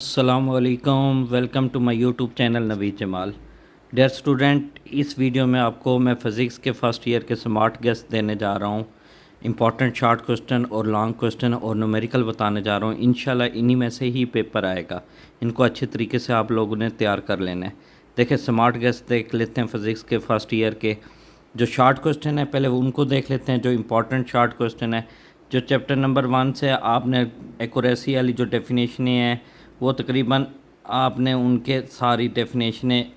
अस्सलामुअलैकुम, welcome to my YouTube channel Naveed Jamal. Dear student, इस वीडियो में आपको मैं फ़िज़िक्स के फ़र्स्ट ईयर के स्मार्ट गेस्ट देने जा रहा हूँ। इंपॉर्टेंट शॉर्ट क्वेश्चन और लॉन्ग क्वेश्चन और न्यूमेरिकल बताने जा रहा हूँ। इंशाल्लाह इन्हीं में से ही पेपर आएगा। इनको अच्छे तरीके से आप लोगों ने तैयार कर लेना है। देखिए, स्मार्ट गेस्ट देख लेते हैं फ़िज़िक्स के फ़र्स्ट ईयर के। जो शॉर्ट क्वेश्चन है पहले उनको देख लेते हैं, जो इंपॉर्टेंट शॉर्ट क्वेश्चन है। जो चैप्टर नंबर 1 से आपने एक्यूरेसी वाली जो डेफिनेशनें हैं वो तकरीबन आपने उनके सारी डेफिनेशनें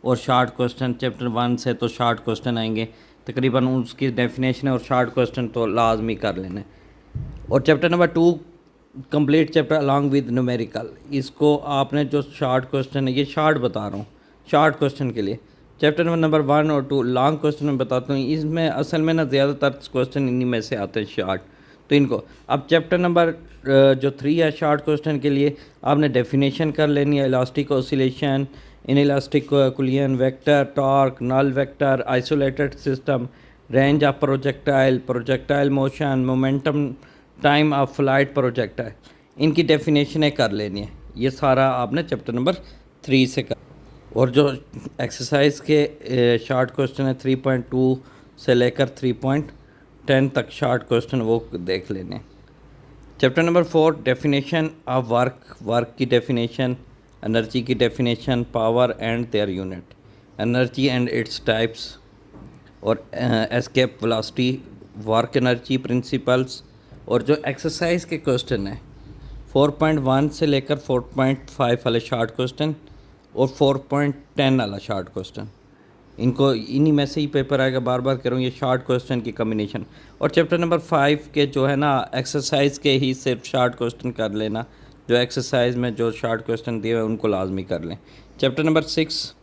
और शॉर्ट क्वेश्चन चैप्टर 1 से तो शॉर्ट क्वेश्चन आएंगे तकरीबन उसकी डेफिनेशन और शॉर्ट क्वेश्चन तो लाजमी कर लेना। और chapter number 2 complete chapter along with numerical, इसको आपने जो शॉर्ट क्वेश्चन है, ये शॉर्ट बता रहा हूँ शॉर्ट क्वेश्चन के लिए। चैप्टर नंबर 1 और 2 लॉन्ग क्वेश्चन में बताता हूँ। इसमें असल में ना ज़्यादातर क्वेश्चन इन्हीं में से आते हैं शॉर्ट, तो इनको अब चैप्टर नंबर जो 3 है शॉर्ट क्वेश्चन के लिए आपने डेफिनेशन कर लेनी है। Elastic oscillation, inelastic collision, vector, torque, null vector, isolated system, range of projectile, projectile motion, momentum, time of flight projectile, इनकी डेफिनेशनें कर लेनी है। ये सारा आपने चैप्टर नंबर 3 से कर। और जो एक्सरसाइज के शॉर्ट क्वेश्चन है 3.2 से लेकर 3.10 तक शॉर्ट क्वेश्चन वो देख लेने। Chapter number 4 definition of work, work की डेफिनेशन, एनर्जी की definition, power and their unit, energy and its types, और escape velocity, work energy principles. और जो एक्सरसाइज के क्वेश्चन है 4.1 से लेकर 4.5 वाले शॉर्ट क्वेश्चन और 4.10 वाला शॉर्ट क्वेश्चन, इनको इन्हीं में से ही पेपर आएगा। बार बार कह रहा हूँ, ये शॉर्ट क्वेश्चन की कम्बिनेशन। और चैप्टर नंबर 5 के जो है ना एक्सरसाइज के ही सिर्फ शॉर्ट क्वेश्चन कर लेना। जो एक्सरसाइज में जो शॉर्ट क्वेश्चन दिए हुए उनको लाजमी कर लें। चैप्टर नंबर 6,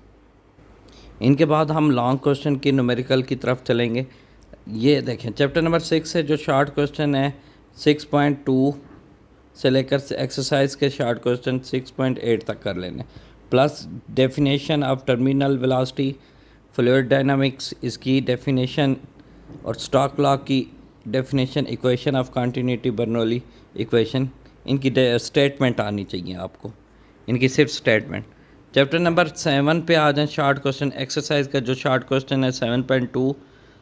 इनके बाद हम लॉन्ग क्वेश्चन की न्यूमेरिकल की तरफ चलेंगे। ये देखें, चैप्टर नंबर 6 से जो शॉर्ट क्वेश्चन है 6.2 से लेकर एक्सरसाइज के शॉर्ट क्वेश्चन 6.8 तक कर लेने, plus definition of terminal velocity, fluid dynamics इसकी डेफिनेशन, और स्टोक्स लॉ की definition, equation of continuity, Bernoulli equation, इनकी स्टेटमेंट आनी चाहिए आपको, इनकी सिर्फ स्टेटमेंट। चैप्टर नंबर 7 पे आ जाएं शॉर्ट क्वेश्चन। एक्सरसाइज का जो शॉर्ट क्वेश्चन है 7.2,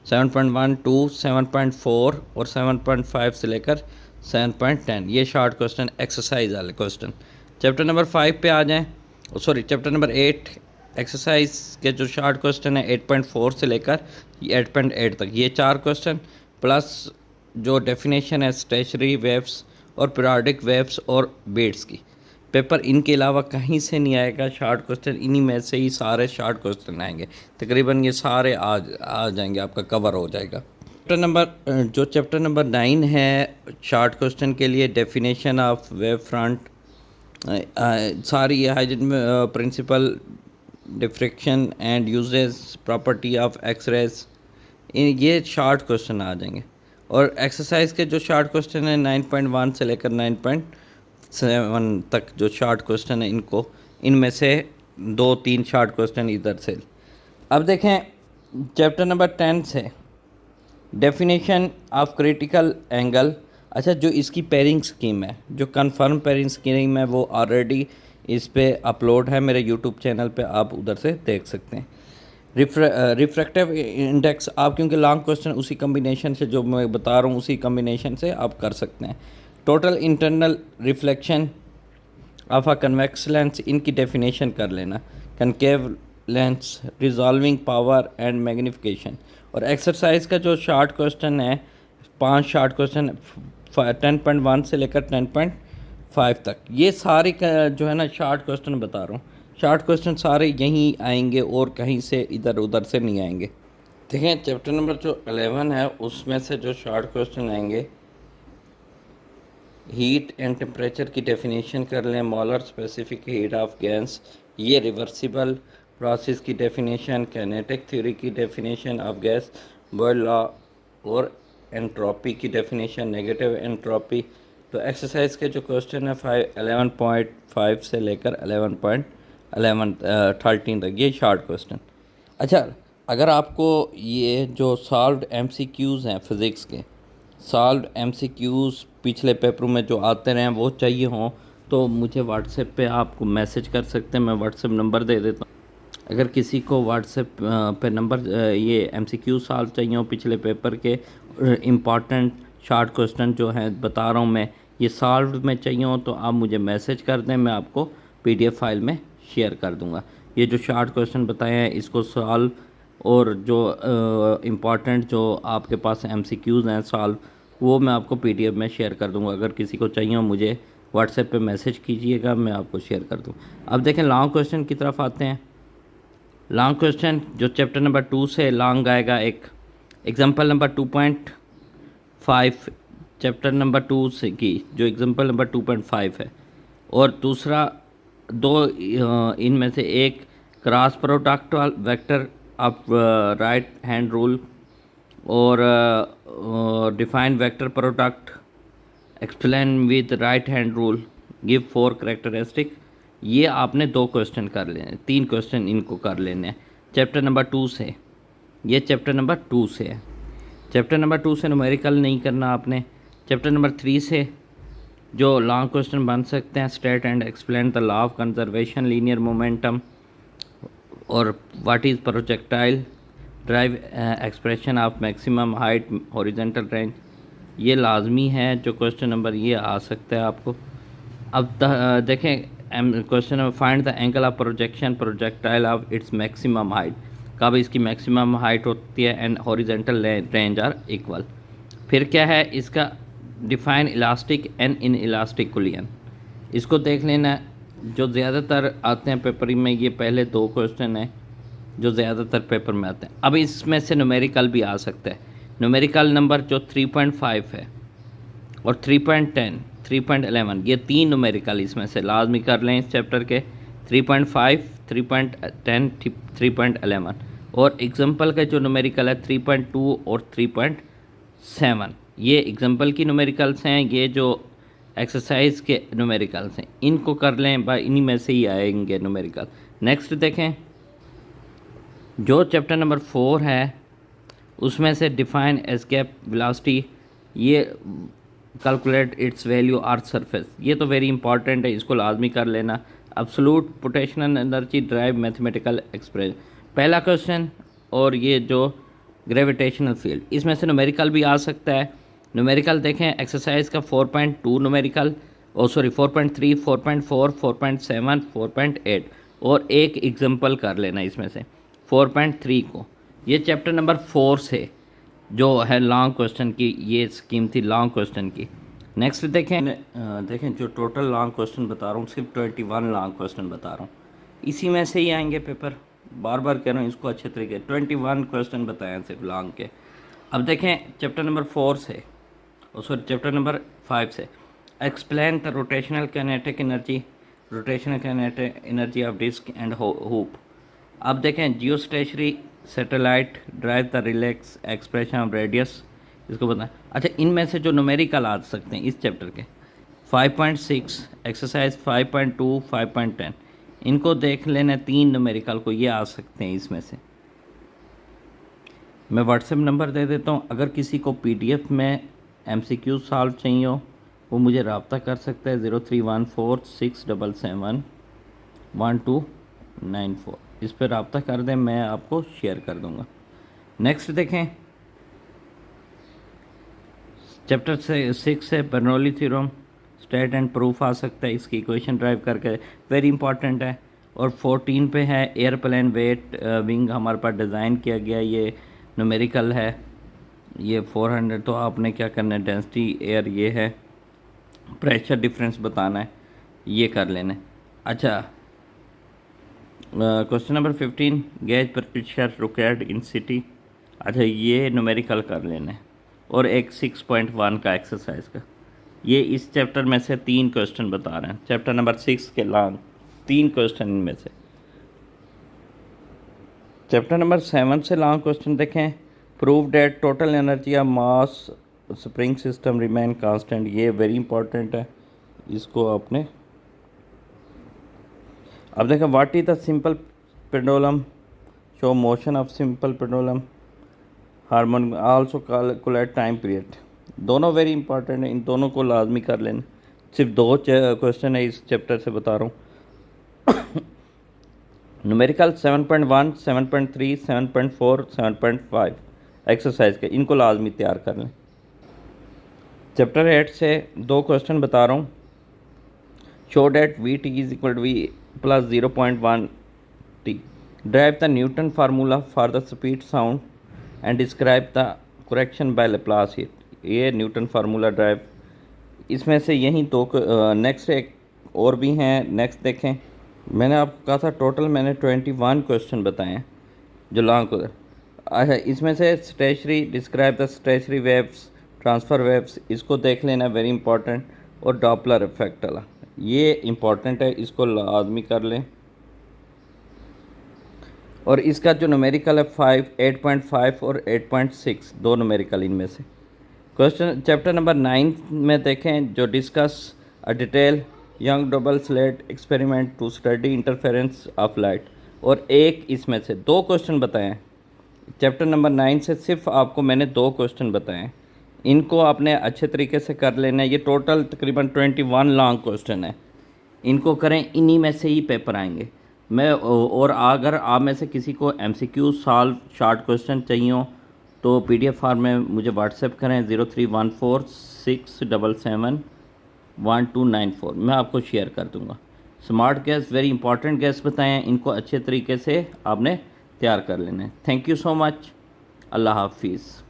7.1, 2, 7.4 और 7.5 से लेकर 7.10, ये शॉर्ट क्वेश्चन एक्सरसाइज वाले क्वेश्चन। चैप्टर नंबर 5 पे आ जाएं, चैप्टर नंबर 8 एक्सरसाइज के जो शॉर्ट क्वेश्चन है 8.4 से लेकर 8.8 तक, ये 4 क्वेश्चन, प्लस जो डेफिनेशन है स्टेशनरी वेव्स और पीरियोडिक वेव्स और बीट्स की। पेपर इनके अलावा कहीं से नहीं आएगा, शॉर्ट क्वेश्चन इन्हीं में से ही सारे शॉर्ट क्वेश्चन आएंगे। तकरीबन ये सारे आ जाएंगे, आपका कवर हो जाएगा। चैप्टर नंबर 9 है शॉर्ट क्वेश्चन के लिए, डेफिनेशन ऑफ वेव फ्रंट, सारी Huygens principle, diffraction and uses, property of x-rays, ये शॉर्ट क्वेश्चन आ जाएंगे। और एक्सरसाइज के जो शॉर्ट क्वेश्चन है 9.1 से लेकर 9.7 तक जो शॉर्ट क्वेश्चन है, इनमें से 2-3 शॉर्ट क्वेश्चन इधर से। अब देखें चैप्टर नंबर 10 से डेफिनेशन ऑफ क्रिटिकल एंगल। अच्छा, जो इसकी पेयरिंग स्कीम है, जो कंफर्म पेयरिंग स्कीम है, वो ऑलरेडी इस पे अपलोड है मेरे यूट्यूब चैनल पे, आप उधर से देख सकते हैं। रिफ्रैक्टिव इंडेक्स, आप क्योंकि लॉन्ग क्वेश्चन उसी कम्बिनेशन से जो मैं बता रहा हूँ उसी कम्बिनेशन से आप कर सकते हैं। Total internal reflection of a convex lens, इनकी डेफिनेशन कर लेना। Concave lens, resolving power and magnification. और एक्सरसाइज का जो शॉर्ट क्वेश्चन है 5 शॉर्ट क्वेश्चन 10.1 से लेकर 10.5 तक, ये सारे जो है ना शॉर्ट क्वेश्चन बता रहा हूँ, शॉर्ट क्वेश्चन सारे यहीं आएंगे और कहीं से इधर उधर से नहीं आएंगे। देखें चैप्टर नंबर जो 11 है उसमें से जो शॉर्ट क्वेश्चन आएंगे, हीट एंड टेम्परेचर की डेफिनेशन कर लें। Molar specific heat of gas, ये रिवर्सिबल प्रोसेस की डेफिनेशन। कैनेटिक थ्योरी की definition of gas, Boyle law, और एंट्रोपी की डेफिनेशन, नेगेटिव एंट्रोपी। तो एक्सरसाइज के जो क्वेश्चन है 11.5 से लेकर 11.13 तक, ये शॉर्ट क्वेश्चन। अच्छा, अगर आपको ये जो सॉल्व्ड एमसीक्यूज़ हैं फ़िज़िक्स के, सॉल्व्ड एमसीक्यूज़ पिछले पेपरों में जो आते रहे हैं वो चाहिए हों, तो मुझे व्हाट्सएप पे आप मैसेज कर सकते हैं, मैं व्हाट्सएप नंबर दे देता हूँ। अगर किसी को व्हाट्सएप पे नंबर ये एमसीक्यू सॉल्व चाहिए हो पिछले पेपर के इम्पॉर्टेंट शॉर्ट क्वेश्चन जो हैं बता रहा हूँ मैं, ये सॉल्व में चाहिए हो तो आप मुझे मैसेज कर दें, मैं आपको पीडीएफ फाइल में शेयर कर दूँगा। ये जो शॉर्ट क्वेश्चन बताए हैं इसको सॉल्व, और जो इम्पॉर्टेंट जो आपके पास एमसीक्यूज़ हैं सॉल्व, वो मैं आपको पीडीएफ में शेयर कर दूँगा। अगर किसी को चाहिए हो मुझे व्हाट्सएप पे मैसेज कीजिएगा, मैं आपको शेयर कर दूँ। अब देखें लॉन्ग क्वेश्चन की तरफ आते हैं। लॉन्ग क्वेश्चन जो चैप्टर नंबर 2 से लॉन्ग आएगा, एक एग्जांपल नंबर 2.5 चैप्टर नंबर 2 से की जो एग्जांपल नंबर 2.5 है, और दूसरा दो इनमें से एक cross product vector of right hand rule और define vector product explain with right hand rule give 4 characteristic. ये आपने 2 क्वेश्चन कर लेने, 3 क्वेश्चन इनको कर लेने हैं चैप्टर नंबर 2 से। ये चैप्टर नंबर 2 से है। चैप्टर नंबर 2 से न्यूमेरिकल नहीं करना आपने। चैप्टर नंबर 3 से जो लॉन्ग क्वेश्चन बन सकते हैं, state and explain the law of conservation linear momentum और what is projectile derive expression of maximum height horizontal range, ये लाजमी है जो क्वेश्चन नंबर ये आ सकता है आपको। अब देखें question number find the angle of projection projectile of its maximum height, कब इसकी मैक्सिमम हाइट होती है and horizontal range are equal. फिर क्या है इसका define elastic and inelastic collision, इसको देख लेना जो ज़्यादातर आते हैं पेपर में। ये पहले 2 क्वेश्चन हैं जो ज़्यादातर पेपर में आते हैं। अब इसमें से न्यूमेरिकल भी आ सकता है। न्यूमेरिकल नंबर जो 3.5 है और 3.10 3.11, ये 3 न्यूमेरिकल इसमें से लाजमी कर लें इस चैप्टर के, 3.5 3.10 3.11। और एग्जांपल का जो न्यूमेरिकल है 3.2 और 3.7, ये एग्जांपल की न्यूमेरिकल्स हैं। ये जो एक्सरसाइज के न्यूमेरिकल्स हैं इनको कर लें, भाई इन्हीं में से ही आएंगे न्यूमेरिकल। नेक्स्ट देखें जो चैप्टर नंबर 4 है उसमें से डिफाइन एस्केप वेलोसिटी, ये calculate its value earth surface, ये तो वेरी इंपॉर्टेंट है, इसको लाजमी कर लेना। Absolute potential energy drive mathematical expression पहला क्वेश्चन, और ये जो ग्रेविटेशनल फील्ड, इसमें से न्यूमेरिकल भी आ सकता है। न्यूमेरिकल देखें एक्सरसाइज का 4.2 न्यूमेरिकल, 4.3 4.4 4.7 4.8, और एक एग्जांपल कर लेना इसमें से 4.3 को। ये चैप्टर नंबर 4 से जो है लॉन्ग क्वेश्चन की ये स्कीम थी लॉन्ग क्वेश्चन की। नेक्स्ट देखें जो टोटल लॉन्ग क्वेश्चन बता रहा हूँ सिर्फ 21 लॉन्ग क्वेश्चन बता रहा हूँ, इसी में से ही आएंगे पेपर। बार बार कह रहा हूँ इसको अच्छे तरीके, 21 क्वेश्चन बताए हैं सिर्फ लॉन्ग के। अब देखें चैप्टर नंबर 4 से, चैप्टर नंबर 5 से, explain the rotational kinetic energy rotational kinetic energy of disc and hoop. अब देखें geostationary satellite derive the relax expression of radius, इसको बताएं। अच्छा इनमें से जो न्यूमेरिकल आ सकते हैं इस चैप्टर के 5.6 एक्सरसाइज 5.2 5.10, इनको देख लेना, 3 न्यूमेरिकल को ये आ सकते हैं इसमें से। मैं व्हाट्सएप नंबर दे देता हूँ, अगर किसी को पीडीएफ में एमसीक्यू सॉल्व चाहिए हो वो मुझे रब्ता कर सकता है 031467711294, इस पर रब्ता कर दें, मैं आपको शेयर कर दूँगा। नेक्स्ट देखें चैप्टर 6 से Bernoulli theorem state and proof आ सकता है, इसकी इक्वेशन ड्राइव करके वेरी इंपॉर्टेंट है। और 14 पे है एयरप्लेन वेट विंग हमारे पास डिज़ाइन किया गया, ये न्यूमेरिकल है, ये 400, तो आपने क्या करना है डेंसिटी एयर ये है, प्रेशर डिफरेंस बताना है, ये कर लेना है। अच्छा question number 15 gauge pressure required in city, अच्छा ये न्यूमेरिकल कर लेना है। और एक 6.1 का एक्सरसाइज का, ये इस चैप्टर में से 3 क्वेश्चन बता रहे हैं, चैप्टर नंबर 6 के लॉन्ग 3 क्वेश्चन इनमें से। चैप्टर नंबर 7 से लॉन्ग क्वेश्चन देखें, prove that total energy of mass spring system remain constant, ये वेरी इंपॉर्टेंट है, इसको आपने। अब देखें what is the simple pendulum show motion of simple pendulum harmonic also calculate time period, दोनों very important है, इन दोनों को लाजमी कर लेना। सिर्फ 2 क्वेश्चन है इस चैप्टर से बता रहा हूँ। न्यूमेरिकल 7.1, 7.3, 7.4, 7.5 एक्सरसाइज के, इनको लाजमी तैयार कर लें। चैप्टर 8 से 2 क्वेश्चन बता रहा हूँ। Show that v t is equal to v plus 0.1 t, derive the Newton formula for the speed sound and describe the correction by Laplace hit. ये न्यूटन फार्मूला ड्राइव, इसमें से यही 2 नेक्स्ट एक और भी हैं, नेक्स्ट देखें। मैंने आपको कहा था टोटल मैंने 21 क्वेश्चन बताए हैं जो लॉन्ग। अच्छा, इसमें से stationary, describe the stationary waves, transverse waves, इसको देख लेना, वेरी इंपॉर्टेंट। और डॉपलर इफेक्ट वाला, ये इंपॉर्टेंट है, इसको लाजमी कर लें। और इसका जो न्यूमेरिकल है 8.5 और 8.6, 2 न्यूमेरिकल इनमें से। क्वेश्चन चैप्टर नंबर 9 में देखें, जो discuss a detail Young double slit experiment to study interference of light. और एक इसमें से 2 क्वेश्चन बताए हैं। चैप्टर नंबर 9 से सिर्फ आपको मैंने 2 क्वेश्चन बताए हैं, इनको आपने अच्छे तरीके से कर लेना है। ये टोटल तकरीबन 21 लॉन्ग क्वेश्चन है, इनको करें, इन्हीं में से ही पेपर आएंगे। और अगर आप में से किसी को MCQ सॉल्व शॉर्ट क्वेश्चन चाहिए हो तो PDF फॉर्म में मुझे व्हाट्सएप करें 031467719294, मैं आपको शेयर कर दूंगा। Smart gas very important gas बताएं हैं, इनको अच्छे तरीके से आपने तैयार कर लेना है। Thank you so much. अल्लाह हाफिज़।